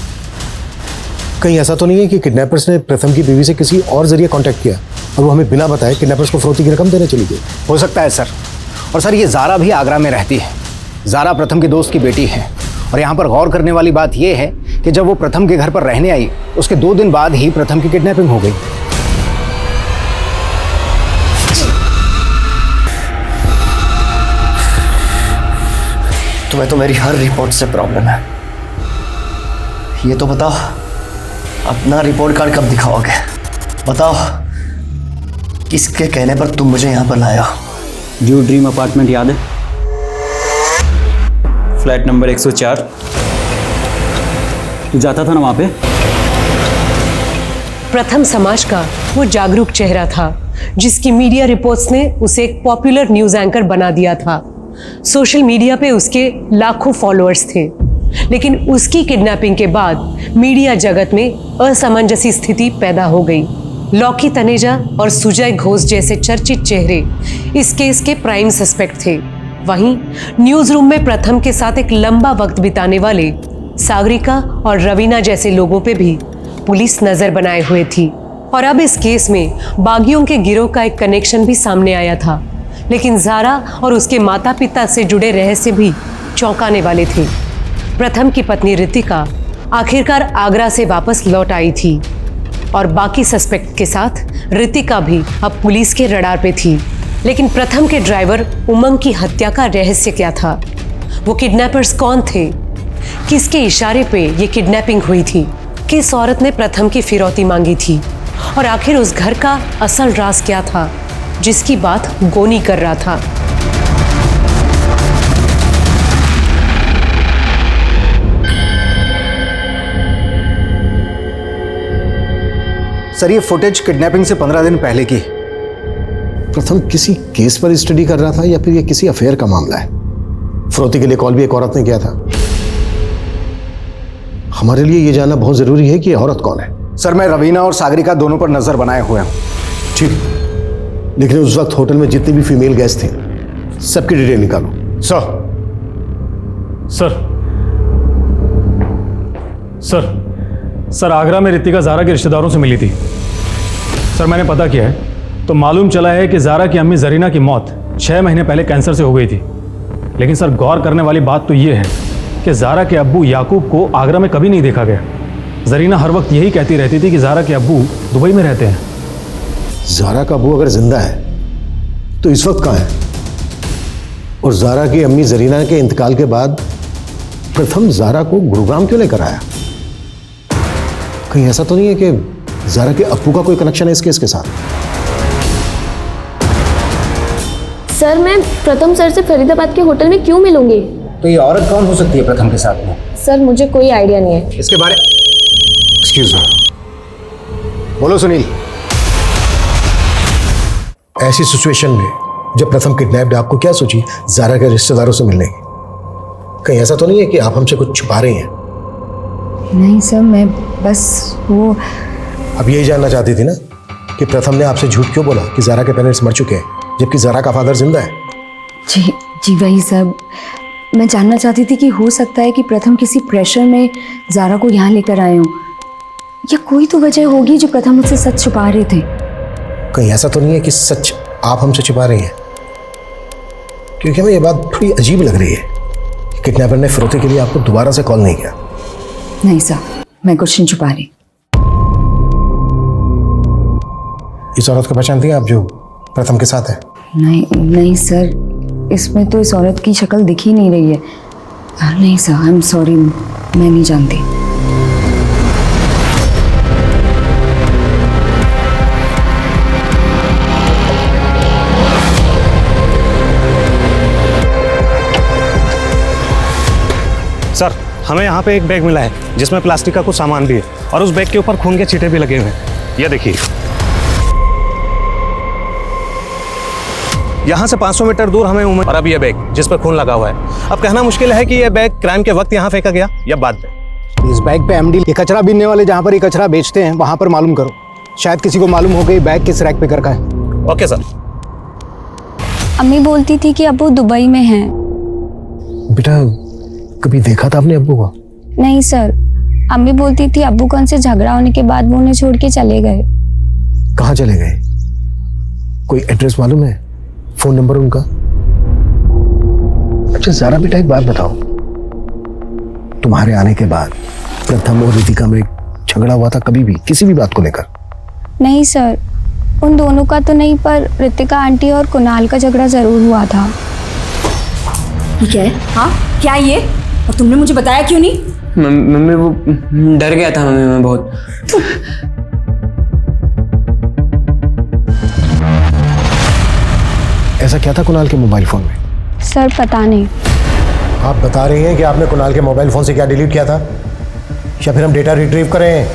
G: कहीं ऐसा तो नहीं है कि किडनैपर्स ने प्रथम की बीवी से किसी और जरिए कांटेक्ट किया और वो हमें बिना बताए किडनैपर्स को फरोती की रकम देने चली गई?
K: हो सकता है सर। और सर ये ज़ारा भी आगरा में रहती है। ज़ारा प्रथम के दोस्त की बेटी है। और यहाँ पर गौर करने वाली बात यह है कि जब वो प्रथम के घर पर रहने आई उसके 2 दिन बाद ही प्रथम की किडनैपिंग हो गई।
C: तुम्हें तो मेरी हर रिपोर्ट से प्रॉब्लम है। ये तो बताओ, अपना रिपोर्ट कार्ड कब दिखाओगे? बताओ, किसके कहने पर तुम मुझे यहाँ पर लाया?
B: ड्यू ड्रीम अपार्टमेंट याद है? Flat number 104। तू जाता था ना वहाँ पे?
D: प्रथम समाज का वो जागरूक चेहरा था जिसकी मीडिया रिपोर्ट्स ने उसे एक पॉपुलर न्यूज़ एंकर बना दिया था। सोशल मीडिया पे उसके लाखों फॉलोअर्स थे, लेकिन उसकी किडनैपिंग के बाद मीडिया जगत में असमंजसी स्थिति पैदा हो गई। लॉकी तनेजा और सुजय घोष जैसे चर्चित चेहरे इस केस के प्राइम सस्पेक्ट थे। वहीं न्यूज रूम में प्रथम के साथ एक लंबा वक्त बिताने वाले सागरिका और रवीना जैसे लोगों पे भी पुलिस नजर बनाए हुए थी। और अब इस केस में बागियों के गिरोह का एक कनेक्शन भी सामने आया था, लेकिन ज़ारा और उसके माता पिता से जुड़े रहस्य भी चौंकाने वाले थे। प्रथम की पत्नी रितिका आखिरकार आगरा से वापस लौट आई थी और बाकी सस्पेक्ट के साथ रितिका भी अब पुलिस के रडार पे थी। लेकिन प्रथम के ड्राइवर उमंग की हत्या का रहस्य क्या था? वो किडनैपर्स कौन थे? किसके इशारे पे ये किडनैपिंग हुई थी? किस औरत ने प्रथम की फिरौती मांगी थी? और आखिर उस घर का असल राज क्या था जिसकी बात गोनी कर रहा था?
K: सर ये फुटेज किडनैपिंग से 15 दिन पहले की।
G: प्रथम किसी केस पर स्टडी कर रहा था या फिर ये किसी अफेयर का मामला है? फिरौती के लिए कॉल भी एक औरत ने किया था। हमारे लिए ये जानना बहुत जरूरी है कि ये औरत कौन है।
K: सर मैं रवीना और सागरिका दोनों पर नजर बनाए हुए हूं।
G: ठीक, लेकिन उस वक्त होटल में जितनी भी फीमेल गेस्ट थे सबकी डिटेल निकालो।
O: सर सर आगरा में रितिका ज़ारा के रिश्तेदारों से मिली थी। सर मैंने पता किया है तो मालूम चला है कि ज़ारा की अम्मी जरीना की मौत 6 महीने पहले कैंसर से हो गई थी। लेकिन सर गौर करने वाली बात तो ये है कि ज़ारा के अब्बू याकूब को आगरा में कभी नहीं देखा गया। जरीना हर वक्त यही कहती रहती थी कि ज़ारा के अब्बू दुबई में रहते हैं।
G: ज़ारा का अब्बू अगर जिंदा है तो इस वक्त कहाँ है? और ज़ारा की अम्मी जरीना के इंतकाल के बाद प्रथम ज़ारा को गुरुग्राम क्यों लेकर आया? कहीं ऐसा तो नहीं है कि ज़ारा के अब्बू का कोई कनेक्शन है इस केस के साथ?
R: सर मैं प्रथम सर से फरीदाबाद के होटल में क्यों मिलूंगी?
K: तो ये औरत कौन हो सकती है प्रथम के साथ में?
R: सर मुझे कोई आइडिया नहीं है
K: इसके बारे। एक्सक्यूज मी, बोलो सुनील।
G: ऐसी सिचुएशन में जब प्रथम किडनैप्ड, आपको क्या सोची ज़ारा के रिश्तेदारों से मिलने की? कहीं ऐसा तो नहीं है कि आप हमसे कुछ छुपा रही हैं?
N: नहीं सर, मैं बस वो
G: अब यही जानना चाहती थी ना कि प्रथम ने आपसे झूठ क्यों बोला कि ज़ारा के पेरेंट्स मर चुके हैं जबकि ज़ारा का फादर जिंदा है?
N: जी वही सर, मैं जानना चाहती थी कि हो सकता है कि प्रथम किसी प्रेशर में ज़ारा को यहाँ लेकर आए हों, या कोई तो वजह होगी जो प्रथम मुझसे सच छुपा रहे थे।
G: कहीं ऐसा तो नहीं है कि सच आप हमसे छुपा रही हैं? क्योंकि हमें ये बात थोड़ी अजीब लग रही है कि किडनैपर ने फिरौती के लिए आपको दोबारा से कॉल नहीं किया।
N: नहीं सर, मैं कुछ नहीं छुपा रही।
G: इस औरत को पहचानती हैं आप जो प्रथम के साथ है?
N: नहीं सर, इसमें तो इस औरत की शक्ल दिख ही नहीं रही है। नहीं सर, आई एम सॉरी, मैं नहीं जानती।
A: सर हमें यहाँ पे एक बैग मिला है जिसमें प्लास्टिक का कुछ सामान भी है और उस बैग के ऊपर खून के छींटे भी लगे हुए हैं। ये देखिए, यहाँ से 500 मीटर दूर हमें और अब ये बैग जिस पर खून लगा हुआ है। अब कहना मुश्किल है कि ये बैग क्राइम के वक्त यहाँ फेंका गया या बाद में।
K: इस बैग पे एमडी ये कचरा बीनने वाले जहाँ पर ये कचरा बेचते हैं वहाँ पर मालूम करो, शायद किसी को मालूम हो गई बैग किस रैक पे कर का है।
A: Okay sir.
Q: अम्मी बोलती थी कि अब्बू दुबई में हैं।
G: बेटा कभी देखा था आपने अब्बू को?
Q: नहीं सर, अम्मी बोलती थी अब्बू का उनसे झगड़ा होने के बाद वो उन्हें छोड़ के चले गए।
G: कहाँ चले गए? कोई एड्रेस मालूम है? फोन नंबर उनका? अच्छा ज़ारा बेटा एक बात बताओ, तुम्हारे आने के बाद प्रथम और रितिका में झगड़ा हुआ था कभी भी किसी भी बात को लेकर?
Q: नहीं सर, उन दोनों का तो नहीं, पर रितिका आंटी और कुणाल का झगड़ा जरूर हुआ था।
N: क्या है? हाँ क्या है ये? और तुमने मुझे बताया क्यों नहीं?
M: मम्मी वो डर गया था मम्मी, मैं बहुत।
G: ऐसा क्या था कुणाल के मोबाइल फोन में?
Q: सर पता नहीं।
G: आप बता रही हैं कि आपने कुणाल के मोबाइल फोन से क्या डिलीट किया था, या फिर हम डेटा रिट्रीव करें?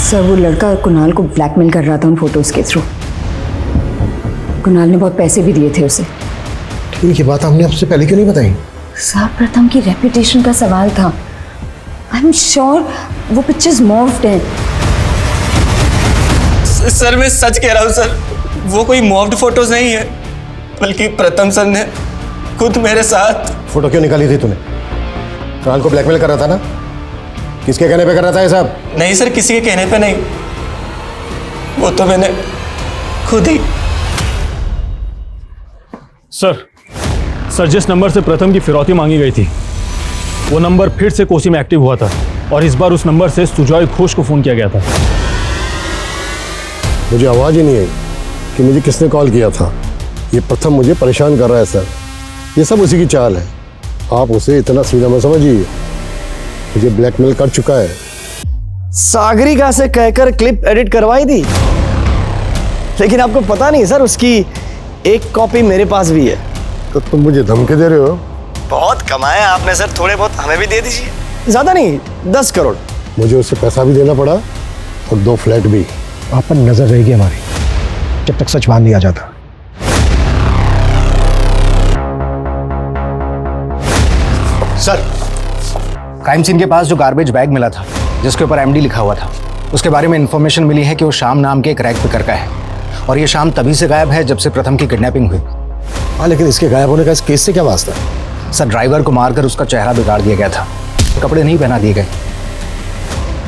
N: सर वो लड़का कुणाल को ब्लैकमेल कर रहा था उन फोटोज के थ्रू। कुणाल ने बहुत पैसे भी दिए थे उसे।
G: ठीक, ये बात हमने आपसे पहले क्यों नहीं बताई?
N: सर प्रथम की रेपुटेशन का सवाल था। आई एम श्योर वो पिक्चर्स मॉर्फ्ड हैं।
E: सर मैं सच कह रहा हूँ सर, वो कोई मॉर्फ्ड फोटोज नहीं है, बल्कि प्रथम सर ने खुद मेरे साथ।
G: फोटो क्यों निकाली थी तूने? कुणाल को ब्लैकमेल कर रहा था ना? किसके कहने पे कर रहा था ये सब?
E: नहीं सर, किसी के कहने पे नहीं, वो तो मैंने खुद ही।
O: सर जिस नंबर से प्रथम की फिरौती मांगी गई थी वो नंबर फिर से कोसी में एक्टिव हुआ था और इस बार उस नंबर से सुजॉय घोष को फोन किया गया था।
I: मुझे आवाज़ ही नहीं आई कि मुझे किसने कॉल किया था। ये प्रथम मुझे परेशान कर रहा है सर, ये सब उसी की चाल है। आप उसे इतना सीधा मत समझिए, मुझे ब्लैकमेल कर चुका है।
C: सागरिका से कहकर क्लिप एडिट करवाई थी, लेकिन आपको पता नहीं सर उसकी एक कॉपी मेरे पास भी है।
I: तो तुम मुझे धमकी दे रहे हो?
C: बहुत कमाया आपने सर, थोड़े बहुत हमें भी दे दीजिए। ज्यादा नहीं, 10 करोड़।
I: मुझे उससे पैसा भी देना पड़ा और 2 फ्लैट भी।
G: आप पर नजर रहेगी हमारी जब तक सच बाहर नहीं आ जाता।
K: सर, क्राइम सीन के पास जो गार्बेज बैग मिला था जिसके ऊपर एमडी लिखा हुआ था, उसके बारे में इंफॉर्मेशन मिली है कि वो श्याम नाम के एक रैग पिकर का है और ये श्याम तभी से गायब है जब से प्रथम की किडनैपिंग हुई।
G: हाँ, लेकिन इसके गायब होने का इस केस से क्या वास्ता?
K: सर, ड्राइवर को मारकर उसका चेहरा बिगाड़ दिया गया था, कपड़े नहीं पहना दिए गए।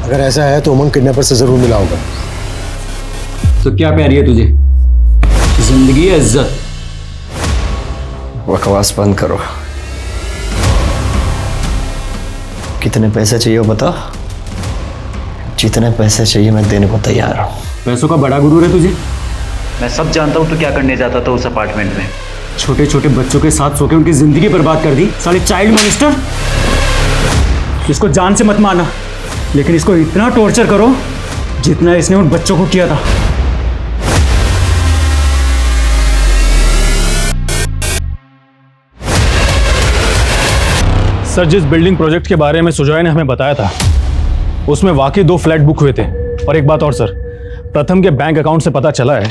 G: अगर ऐसा है तो उमंग किडनैपर से जरूर मिला होगा।
B: तो क्या प्यारी है तुझे, जिंदगी या इज्जत?
C: बकवास बंद करो। कितने पैसे चाहिए बता? जितने पैसे चाहिए मैं देने को तैयार हूँ।
B: पैसों का बड़ा गुरूर है तुझे।
U: मैं सब जानता हूँ तो क्या करने जाता था उस अपार्टमेंट में।
B: छोटे छोटे बच्चों के साथ सो के उनकी जिंदगी बर्बाद कर दी, साले चाइल्ड मॉन्स्टर। इसको जान से मत मारना, लेकिन इसको इतना टॉर्चर करो जितना इसने उन बच्चों को किया था।
O: सर, जिस बिल्डिंग प्रोजेक्ट के बारे में सुजॉय ने हमें बताया था उसमें वाकई 2 फ्लैट बुक हुए थे। और एक बात और सर, प्रथम के बैंक अकाउंट से पता चला है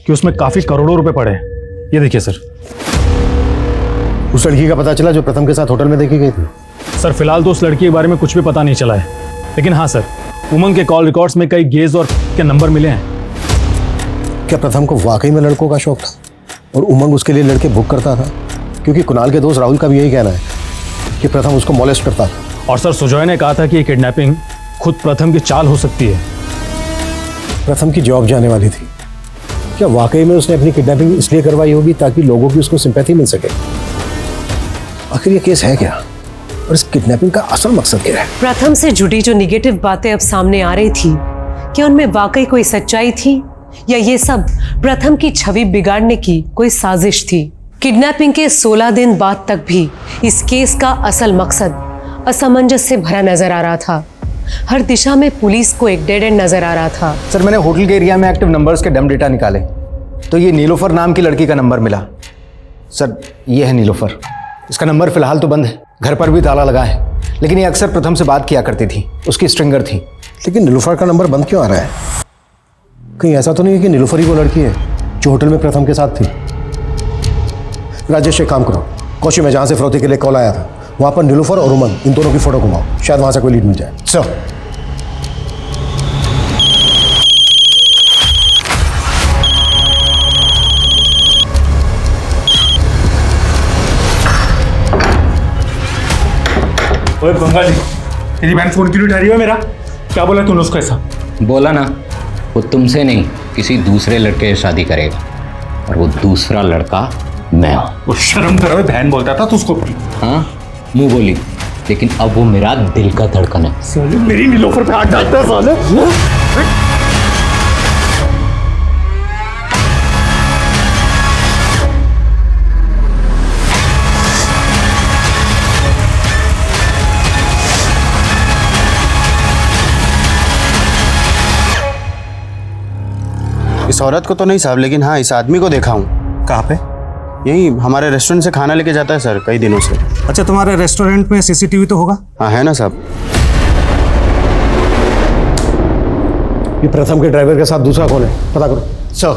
O: कि उसमें काफी करोड़ों रुपए पड़े हैं। ये देखिए सर।
G: उस लड़की का पता चला जो प्रथम के साथ होटल में देखी गई थी?
O: सर, फिलहाल तो उस लड़की के बारे में कुछ भी पता नहीं चला है, लेकिन हाँ सर, उमंग के कॉल रिकॉर्ड्स में कई गेज और के नंबर मिले हैं।
G: क्या प्रथम को वाकई में लड़कों का शौक था और उमंग उसके लिए लड़के बुक करता था? क्योंकि कुणाल के दोस्त राहुल का भी यही कहना है कि प्रथम उसको मॉलेस्ट करता था।
O: और सर, सुजॉय ने कहा था कि ये किडनैपिंग खुद प्रथम की चाल हो सकती है।
G: प्रथम की जॉब जाने वाली थी। क्या वाकई में उसने अपनी किडनैपिंग इसलिए करवाई होगी ताकि लोगों की उसको सिंपैथी मिल सके? आखिर ये केस है क्या और इस किडनैपिंग का असल मकसद क्या है?
D: प्रथम से जुड़ी जो निगेटिव बातें अब सामने आ रही थी, क्या उनमें वाकई कोई सच्चाई थी या ये सब प्रथम की छवि बिगाड़ने की कोई साजिश थी? किडनैपिंग के 16 दिन बाद तक भी इस केस का असल मकसद असमंजस से भरा नजर आ रहा था। हर दिशा में पुलिस को एक डेड एंड नजर आ रहा था।
K: सर, मैंने होटल के एरिया में एक्टिव नंबर्स के डम डेटा निकाले तो ये नीलोफर नाम की लड़की का नंबर मिला। सर, ये है नीलोफर। इसका नंबर फिलहाल तो बंद है, घर पर भी ताला लगा है, लेकिन ये अक्सर प्रथम से बात किया करती थी, उसकी स्ट्रिंगर थी।
G: लेकिन नीलोफर का नंबर बंद क्यों आ रहा है? कहीं ऐसा तो नहीं है कि नीलोफर ही वो लड़की है जो होटल में प्रथम के साथ थी? राजेश, एक काम करो, कोची में जहां से फिरौती के लिए कॉल आया था वहां पर नीलोफर और उमंग इन दोनों की फोटो घुमाओ, शायद वहां से कोई लीड मिल जाए। सर,
S: ओए गंगा जी, तेरी बहन फोन क्यों उठा रही है मेरा? क्या बोला तूने उसको ऐसा?
H: बोला ना, वो तुमसे नहीं किसी दूसरे लड़के से शादी करेगा और वो दूसरा लड़का मैं हूँ।
S: वो शर्म करो, बहन बोलता था तू उसको।
H: हाँ, मुंह बोली, लेकिन अब वो मेरा दिल का धड़कन है।
S: साले मेरी नीलोफर पे हाथ डालता है साले।
V: इस औरत को तो नहीं साहब, लेकिन हाँ इस आदमी को देखा हूँ।
A: कहाँ पे?
V: यही हमारे रेस्टोरेंट से खाना लेके जाता है सर कई दिनों से।
A: अच्छा, तुम्हारे रेस्टोरेंट में सीसीटीवी तो होगा?
V: हाँ है ना साहब।
G: ये प्रथम के ड्राइवर के साथ दूसरा कौन है, पता करो।
K: सर,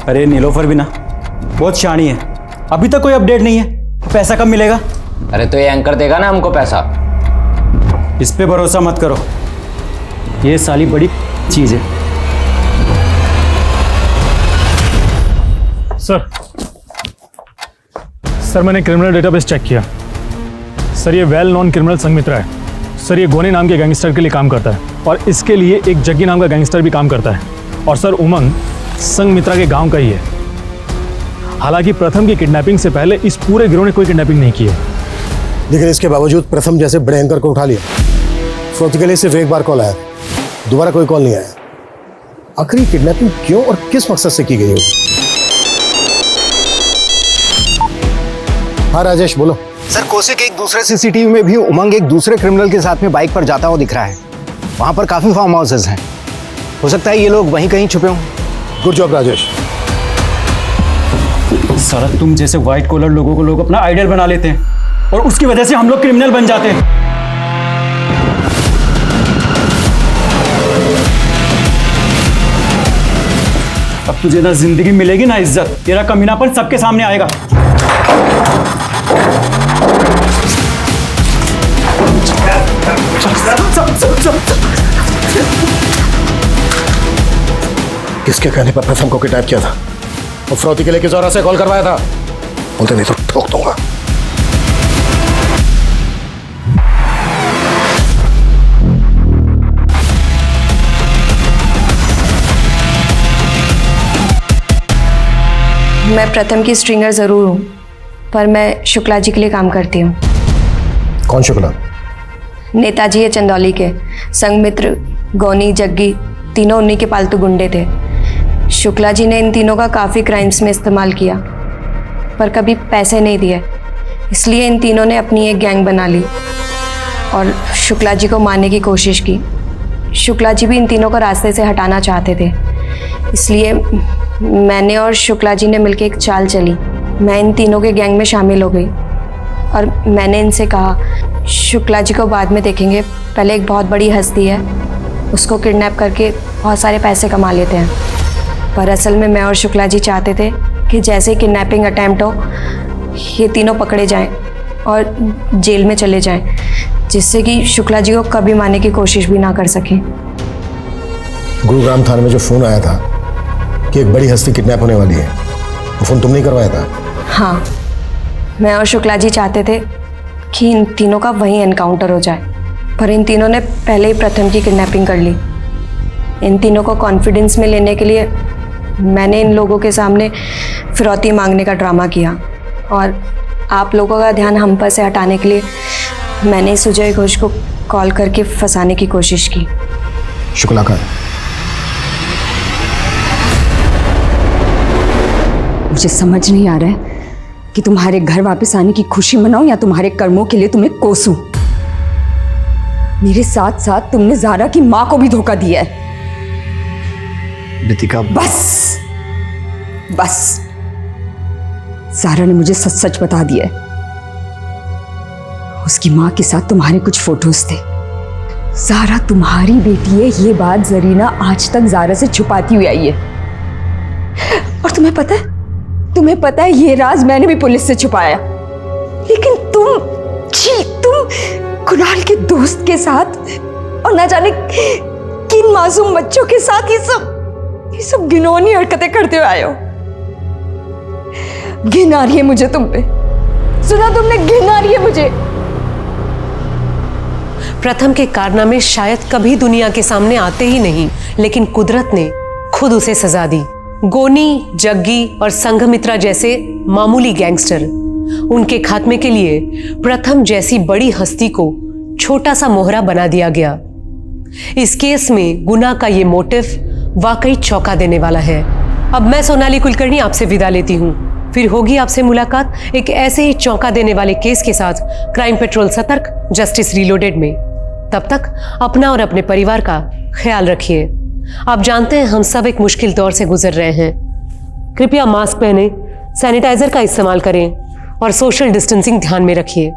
B: अरे नीलोफर भी ना बहुत शानी है, अभी तक कोई अपडेट नहीं है। पैसा कब मिलेगा?
H: अरे तो ये एंकर देगा ना हमको पैसा।
B: इस पे भरोसा मत करो, ये साली बड़ी चीज है।
O: सर, मैंने क्रिमिनल डेटाबेस चेक किया। सर, ये वेल नॉन क्रिमिनल संघमित्रा है। सर, ये गोनी नाम के गैंगस्टर के लिए काम करता है और इसके लिए एक जग्गी नाम का गैंगस्टर भी काम करता है। और सर, उमंग संघमित्रा के गांव का ही है। हालांकि प्रथम की किडनैपिंग से पहले इस पूरे गिरोह ने कोई किडनैपिंग नहीं की है,
G: लेकिन इसके बावजूद प्रथम जैसे बड़े एंकर को उठा लिया। फिरौती के लिए सिर्फ एक बार कॉल आया, दोबारा कोई कॉल नहीं आया। आखिर किडनैपिंग क्यों और किस मकसद से की गई होगी? हाँ राजेश, बोलो।
K: सर, कोसे के एक दूसरे सीसीटीवी में भी उमंग एक दूसरे क्रिमिनल के साथ में बाइक पर जाता हुआ दिख रहा है। वहां पर काफी फार्म हाउसेस हैं।
C: हो सकता है ये लोग वहीं कहीं छुपे हों।
I: Good job Rajesh.
B: साला तुम जैसे व्हाइट कॉलर लोगों को लोग अपना आइडल बना लेते हैं और उसकी वजह से हम लोग क्रिमिनल बन जाते हैं। अब तुझे ना जिंदगी मिलेगी ना इज्जत, तेरा कमीनापन सबके सामने आएगा।
I: किसके कहने पर प्रथम को किडनैप किया था और फिरौती के लिए किस और से कॉल करवाया था? बोलते नहीं तो ठोक दूंगा।
N: मैं प्रथम की स्ट्रिंगर ज़रूर हूँ, पर मैं शुक्ला जी के लिए काम करती हूँ।
I: कौन शुक्ला?
N: नेताजी है चंदौली के। संगमित्र, गौनी, जग्गी तीनों उन्हीं के पालतू गुंडे थे। शुक्ला जी ने इन तीनों का काफ़ी क्राइम्स में इस्तेमाल किया, पर कभी पैसे नहीं दिए। इसलिए इन तीनों ने अपनी एक गैंग बना ली और शुक्ला जी को मारने की कोशिश की। शुक्ला जी भी इन तीनों को रास्ते से हटाना चाहते थे, इसलिए मैंने और शुक्ला जी ने मिलकर एक चाल चली। मैं इन तीनों के गैंग में शामिल हो गई और मैंने इनसे कहा शुक्ला जी को बाद में देखेंगे, पहले एक बहुत बड़ी हस्ती है, उसको किडनैप करके बहुत सारे पैसे कमा लेते हैं। पर असल में मैं और शुक्ला जी चाहते थे कि जैसे किडनैपिंग अटैम्प्ट हो, ये तीनों पकड़े जाएं और जेल में चले जाएं, जिससे कि शुक्ला जी को कभी मारने की कोशिश भी ना कर सकें।
I: गुरुग्राम थाने में जो फ़ोन आया था कि एक बड़ी हस्ती किडनैप होने वाली है, वो फ़ोन तुमने करवाया था?
N: हाँ, मैं और शुक्ला जी चाहते थे कि इन तीनों का वहीं एनकाउंटर हो जाए, पर इन तीनों ने पहले ही प्रथम की किडनैपिंग कर ली। इन तीनों को कॉन्फिडेंस में लेने के लिए मैंने इन लोगों के सामने फिरौती मांगने का ड्रामा किया और आप लोगों का ध्यान हम पर से हटाने के लिए मैंने सुजय घोष को कॉल करके फंसाने की कोशिश की।
I: शुक्ला का?
F: मुझे समझ नहीं आ रहा है कि तुम्हारे घर वापस आने की खुशी मनाऊं या तुम्हारे कर्मों के लिए तुम्हें कोसूं। मेरे साथ साथ तुमने ज़ारा की माँ को भी धोखा दिया है।
C: रितिका,
F: बस बस, ज़ारा ने मुझे सच सच बता दिया है। उसकी माँ के साथ तुम्हारे कुछ फोटोज थे। ज़ारा तुम्हारी बेटी है, ये बात जरीना आज तक ज़ारा से छुपाती हुई आई है। और तुम्हें पता है ये राज मैंने भी पुलिस से छुपाया, लेकिन तुम कुणाल के दोस्त के साथ और ना जाने किन मासूम बच्चों के साथ ये सब घिनौनी हरकतें करते हुए आए हो। घिन आ रही है मुझे तुम पे। सुना तुमने? घिन आ रही है मुझे।
D: प्रथम के कारनामे शायद कभी दुनिया के सामने आते ही नहीं, लेकिन कुदरत ने खुद उसे सजा दी। गोनी, जग्गी और संघमित्रा जैसे मामूली गैंगस्टर, उनके खात्मे के लिए प्रथम जैसी बड़ी हस्ती को छोटा सा मोहरा बना दिया गया। इस केस में गुनाह का ये मोटिव वाकई चौंका देने वाला है। अब मैं सोनाली कुलकर्णी आपसे विदा लेती हूँ। फिर होगी आपसे मुलाकात एक ऐसे ही चौंका देने वाले केस के साथ क्राइम पेट्रोल सतर्क, जस्टिस रीलोडेड में। तब तक अपना और अपने परिवार का ख्याल रखिए। आप जानते हैं हम सब एक मुश्किल दौर से गुजर रहे हैं। कृपया मास्क पहने, सैनिटाइजर का इस्तेमाल करें और सोशल डिस्टेंसिंग ध्यान में रखिए।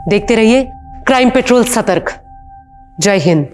D: देखते रहिए क्राइम पेट्रोल सतर्क। जय हिंद।